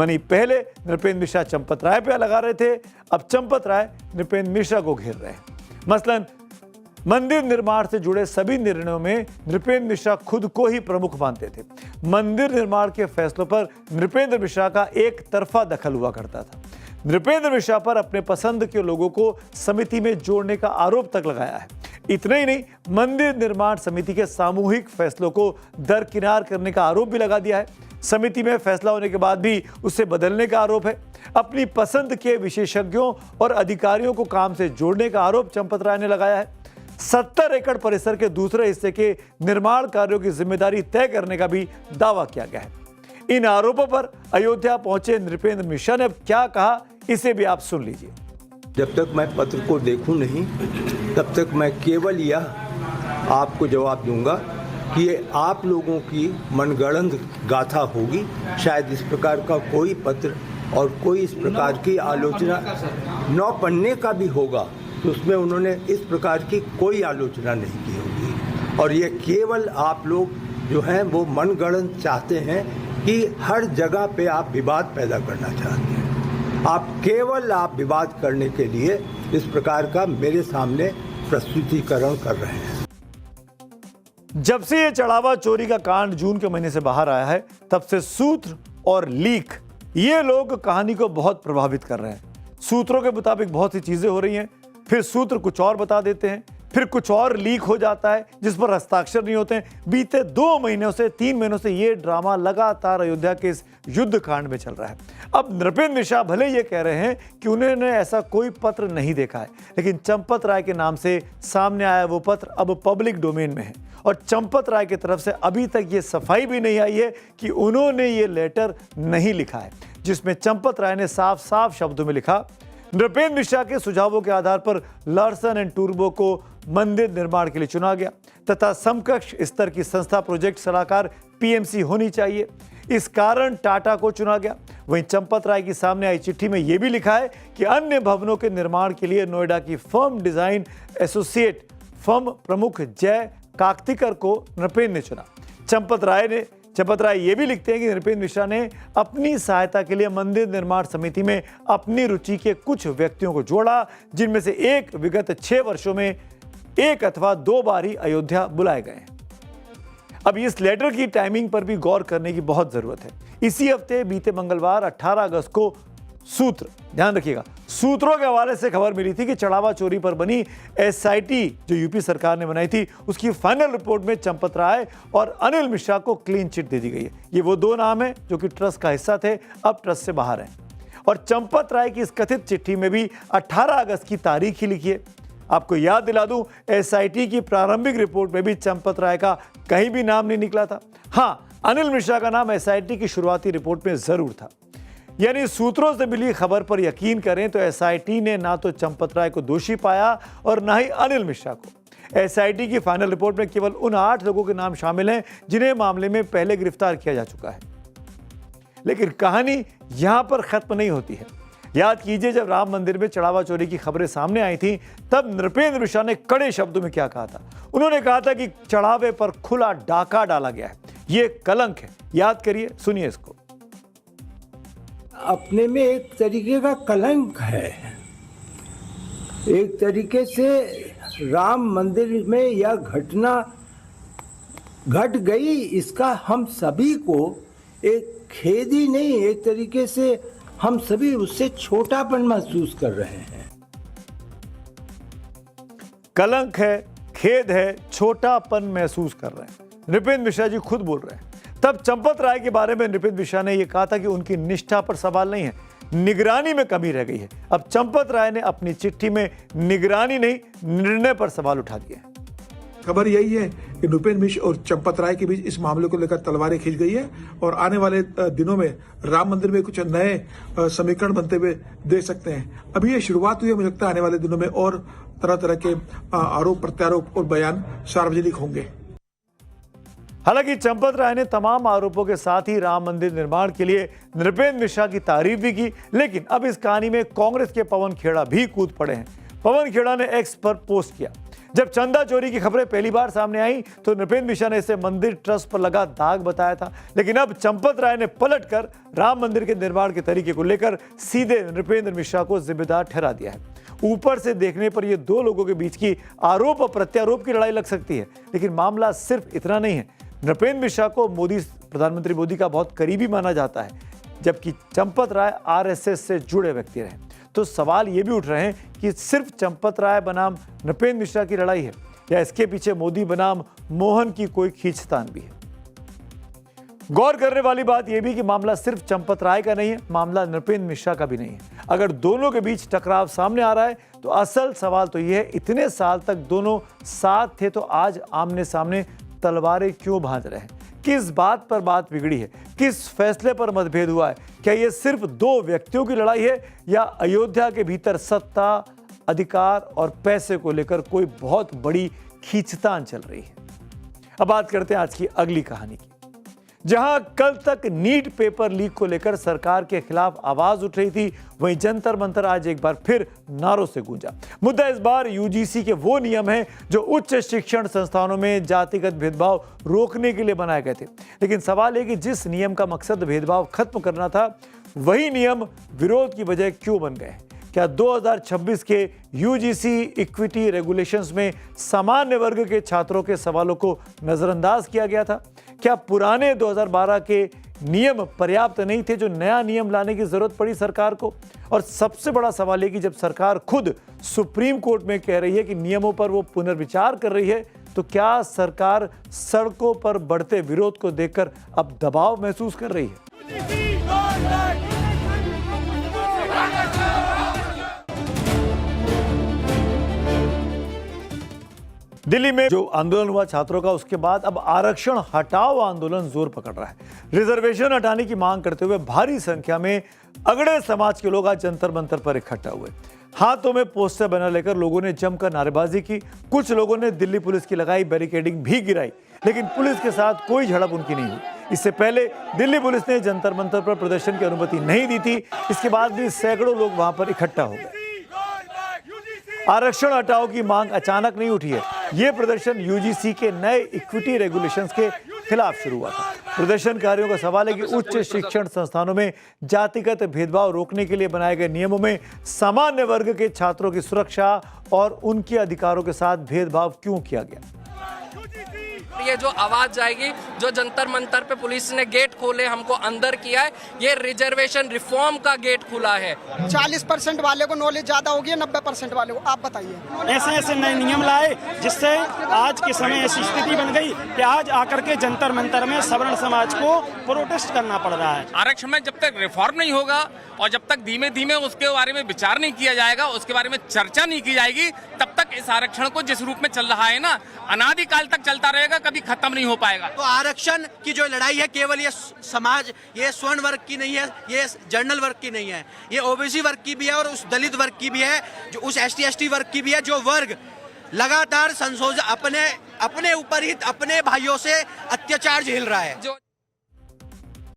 यानी पहले नृपेंद्र मिश्रा चंपत राय पे लगा रहे थे, अब चंपत राय नृपेंद्र मिश्रा को घेर रहे हैं। मसलन मंदिर निर्माण से जुड़े सभी निर्णयों में नृपेंद्र मिश्रा खुद को ही प्रमुख मानते थे। मंदिर निर्माण के फैसलों पर नृपेंद्र मिश्रा का एक तरफा दखल हुआ करता था। नृपेंद्र मिश्रा पर अपने पसंद के लोगों को समिति में जोड़ने का आरोप तक लगाया है। इतना ही नहीं, मंदिर निर्माण समिति के सामूहिक फैसलों को दरकिनार करने का आरोप भी लगा दिया है। समिति में फैसला होने के बाद भी उसे बदलने का आरोप है। अपनी पसंद के विशेषज्ञों और अधिकारियों को काम से जोड़ने का आरोप चंपत राय ने लगाया है। 70 एकड़ परिसर के दूसरे हिस्से के निर्माण कार्यों की जिम्मेदारी तय करने का भी दावा किया गया है। इन आरोपों पर अयोध्या पहुंचे नृपेंद्र मिश्रा ने अब क्या कहा, इसे भी आप सुन लीजिए। जब तक मैं पत्र को देखूं नहीं, तब तक मैं केवल यह आपको जवाब दूंगा कि ये आप लोगों की मनगढ़ंत गाथा होगी। शायद इस प्रकार का कोई पत्र और कोई इस प्रकार की आलोचना 9 पन्ने का भी होगा तो उसमें उन्होंने इस प्रकार की कोई आलोचना नहीं की होगी। और ये केवल आप लोग जो हैं वो मनगढ़ंत चाहते हैं कि हर जगह पे आप विवाद पैदा करना चाहते हैं। आप विवाद करने के लिए इस प्रकार का मेरे सामने प्रस्तुतिकरण कर रहे हैं। जब से ये चढ़ावा चोरी का कांड जून के महीने से बाहर आया है, तब से सूत्र और लीक ये लोग कहानी को बहुत प्रभावित कर रहे हैं। सूत्रों के मुताबिक बहुत सी चीजें हो रही हैं, फिर सूत्र कुछ और बता देते हैं, फिर कुछ और लीक हो जाता है जिस पर हस्ताक्षर नहीं होते हैं। बीते 2 महीनों से 3 महीनों से ये ड्रामा लगातार अयोध्या के इस युद्ध कांड में चल रहा है। अब नृपेंद्र मिश्रा भले ये कह रहे हैं कि उन्होंने ऐसा कोई पत्र नहीं देखा है, लेकिन चंपत राय के नाम से सामने आया वो पत्र अब पब्लिक डोमेन में है और चंपत राय की तरफ से अभी तक ये सफाई भी नहीं आई है कि उन्होंने ये लेटर नहीं लिखा है, जिसमें चंपत राय ने साफ साफ शब्दों में लिखा, नृपेंद्र मिश्रा के सुझावों के आधार पर लार्सन एंड टूब्रो को मंदिर निर्माण के लिए चुना गया तथा समकक्ष स्तर की संस्था प्रोजेक्ट सलाहकार पीएमसी होनी चाहिए। इस कारण टाटा को चुना गया। वहीं चंपत राय की सामने आई चिट्ठी में यह भी लिखा है कि अन्य भवनों के निर्माण के लिए नोएडा की फर्म डिजाइन एसोसिएट फर्म प्रमुख जय काकतिकर को नृपेंद्र ने चुना। चंपत राय ये भी लिखते हैं कि नृपेंद्र मिश्रा ने अपनी सहायता के लिए मंदिर निर्माण समिति में अपनी रुचि के कुछ व्यक्तियों को जोड़ा, जिनमें से एक विगत 6 वर्षों में 1 अथवा 2 बार ही अयोध्या बुलाए गए हैं। अब इस लेटर की टाइमिंग पर भी गौर करने की बहुत जरूरत है। इसी हफ्ते बीते मंगलवार 18 अगस्त को सूत्र, ध्यान रखिएगा, सूत्रों के हवाले से खबर मिली थी कि चढ़ावा चोरी पर बनी एसआईटी जो यूपी सरकार ने बनाई थी, उसकी फाइनल रिपोर्ट में चंपत राय और अनिल मिश्रा को क्लीन चिट दे दी गई है। ये वो 2 नाम हैं जो कि ट्रस्ट का हिस्सा थे, अब ट्रस्ट से बाहर हैं। और चंपत राय की इस कथित चिट्ठी में भी 18 अगस्त की तारीख ही लिखी है। आपको याद दिला दूं, एसआईटी की प्रारंभिक रिपोर्ट में भी चंपत राय का कहीं भी नाम नहीं निकला था। हाँ, अनिल मिश्रा का नाम एसआईटी की शुरुआती रिपोर्ट में जरूर था। यानी सूत्रों से मिली खबर पर यकीन करें तो एसआईटी ने ना तो चंपत राय को दोषी पाया और ना ही अनिल मिश्रा को। एसआईटी की फाइनल रिपोर्ट में केवल उन 8 लोगों के नाम शामिल हैं जिन्हें मामले में पहले गिरफ्तार किया जा चुका है। लेकिन कहानी यहां पर खत्म नहीं होती है। याद कीजिए, जब राम मंदिर में चढ़ावा चोरी की खबरें सामने आई थी, तब नृपेंद्र मिश्रा ने कड़े शब्दों में क्या कहा था। उन्होंने कहा था कि चढ़ावे पर खुला डाका डाला गया है, ये कलंक है। याद करिए, सुनिए इसको। अपने में एक तरीके का कलंक है। एक तरीके से राम मंदिर में यह घटना घट गई, इसका हम सभी को एक खेद ही नहीं, एक तरीके से हम सभी उससे छोटापन महसूस कर रहे हैं। कलंक है, खेद है, छोटापन महसूस कर रहे हैं, नृपेंद्र मिश्रा जी खुद बोल रहे हैं। तब चंपत राय के बारे में नृपेंद्र मिश्रा ने यह कहा था कि उनकी निष्ठा पर सवाल नहीं है, निगरानी में कमी रह गई है। अब चंपत राय ने अपनी चिट्ठी में निगरानी नहीं, निर्णय पर सवाल उठा दिया। खबर यही है कि नृपेंद्र मिश्र और चंपत राय के बीच इस मामले को लेकर तलवारें खींच गई है और आने वाले दिनों में राम मंदिर में कुछ नए समीकरण बनते हुए देख सकते हैं। अभी ये शुरुआत हुई है, मुझे लगता है आने वाले दिनों में और तरह तरह के आरोप प्रत्यारोप और बयान सार्वजनिक होंगे। हालांकि चंपत राय ने तमाम आरोपों के साथ ही राम मंदिर निर्माण के लिए नृपेंद्र मिश्रा की तारीफ भी की, लेकिन अब इस कहानी में कांग्रेस के पवन खेड़ा भी कूद पड़े हैं। पवन खेड़ा ने एक्स पर पोस्ट किया, जब चंदा चोरी की खबरें पहली बार सामने आई तो नृपेंद्र मिश्रा ने इसे मंदिर ट्रस्ट पर लगा दाग बताया था, लेकिन अब चंपत राय ने पलटकर राम मंदिर के निर्माण के तरीके को लेकर सीधे नृपेंद्र मिश्रा को जिम्मेदार ठहरा दिया है। ऊपर से देखने पर यह दो लोगों के बीच की आरोप और प्रत्यारोप की लड़ाई लग सकती है, लेकिन मामला सिर्फ इतना नहीं है। नृपेंद्र मिश्रा को प्रधानमंत्री मोदी का बहुत करीबी माना जाता है, जबकि चंपत राय आरएसएस से जुड़े व्यक्ति रहे। तो सवाल ये भी उठ रहे हैं कि सिर्फ चंपत राय बनाम नृपेंद्र मिश्रा की लड़ाई है या इसके पीछे मोदी बनाम मोहन की कोई खींचतान भी है। गौर करने वाली बात यह भी कि मामला सिर्फ चंपत राय का नहीं है, मामला नृपेंद्र मिश्रा का भी नहीं है। अगर दोनों के बीच टकराव सामने आ रहा है तो असल सवाल तो यह है, इतने साल तक दोनों साथ थे तो आज आमने सामने तलवारें क्यों भांज रहे हैं? किस बात पर बात बिगड़ी है? किस फैसले पर मतभेद हुआ है? क्या यह सिर्फ दो व्यक्तियों की लड़ाई है या अयोध्या के भीतर सत्ता, अधिकार और पैसे को लेकर कोई बहुत बड़ी खींचतान चल रही है? अब बात करते हैं आज की अगली कहानी की। जहां कल तक नीट पेपर लीक को लेकर सरकार के खिलाफ आवाज उठ रही थी, वहीं जंतर मंतर आज एक बार फिर नारों से गूंजा। मुद्दा इस बार यूजीसी के वो नियम हैं जो उच्च शिक्षण संस्थानों में जातिगत भेदभाव रोकने के लिए बनाए गए थे। लेकिन सवाल है कि जिस नियम का मकसद भेदभाव खत्म करना था, वही नियम विरोध की वजह क्यों बन गए? क्या 2026 के यूजीसी इक्विटी रेगुलेशंस में सामान्य वर्ग के छात्रों के सवालों को नजरअंदाज किया गया था? क्या पुराने 2012 के नियम पर्याप्त नहीं थे जो नया नियम लाने की जरूरत पड़ी सरकार को? और सबसे बड़ा सवाल है कि जब सरकार खुद सुप्रीम कोर्ट में कह रही है कि नियमों पर वो पुनर्विचार कर रही है, तो क्या सरकार सड़कों पर बढ़ते विरोध को देखकर अब दबाव महसूस कर रही है? दिल्ली में जो आंदोलन हुआ छात्रों का, उसके बाद अब आरक्षण हटाओ आंदोलन जोर पकड़ रहा है। रिजर्वेशन हटाने की मांग करते हुए भारी संख्या में अगड़े समाज के लोग आज जंतर मंतर पर इकट्ठा हुए। हाथों में पोस्टर बना लेकर लोगों ने जमकर नारेबाजी की। कुछ लोगों ने दिल्ली पुलिस की लगाई बैरिकेडिंग भी गिराई, लेकिन पुलिस के साथ कोई झड़प उनकी नहीं हुई। इससे पहले दिल्ली पुलिस ने जंतर मंतर पर प्रदर्शन की अनुमति नहीं दी थी। इसके बाद भी सैकड़ों लोग वहां पर इकट्ठा हो गए। आरक्षण हटाओ की मांग अचानक नहीं उठी है। यह प्रदर्शन यूजीसी के नए इक्विटी रेगुलेशंस के खिलाफ शुरू हुआ था। प्रदर्शनकारियों का सवाल है कि उच्च शिक्षण संस्थानों में जातिगत भेदभाव रोकने के लिए बनाए गए नियमों में सामान्य वर्ग के छात्रों की सुरक्षा और उनके अधिकारों के साथ भेदभाव क्यों किया गया। ये जो आवाज जाएगी, जो जंतर मंतर पे पुलिस ने गेट खोले, हमको अंदर किया है, ये रिजर्वेशन रिफॉर्म का गेट खुला है। 40% वाले को नॉलेज ज्यादा होगी, 90% वाले को, आप बताइए। ऐसे ऐसे नए नियम लाए जिससे आज के समय ऐसी स्थिति बन गई कि आज आकर के जंतर मंतर में सवर्ण समाज को प्रोटेस्ट करना पड़ रहा है। आरक्षण में जब तक रिफॉर्म नहीं होगा और जब तक धीमे धीमे उसके बारे में विचार नहीं किया जाएगा, उसके बारे में चर्चा नहीं की जाएगी, तब तक इस आरक्षण को जिस रूप में चल रहा है ना, अनादिकाल तक चलता रहेगा, कभी खत्म नहीं हो पाएगा। तो आरक्षण की जो लड़ाई है केवल ये समाज, ये स्वर्ण वर्ग की नहीं है, ये जनरल वर्ग की नहीं है, ये ओबीसी वर्ग की भी है और उस दलित वर्ग की भी है, जो उस एसटी एसटी वर्ग की भी है, जो वर्ग लगातार संशोधन अपने ऊपर ही अपने भाइयों से अत्याचार झेल रहा है।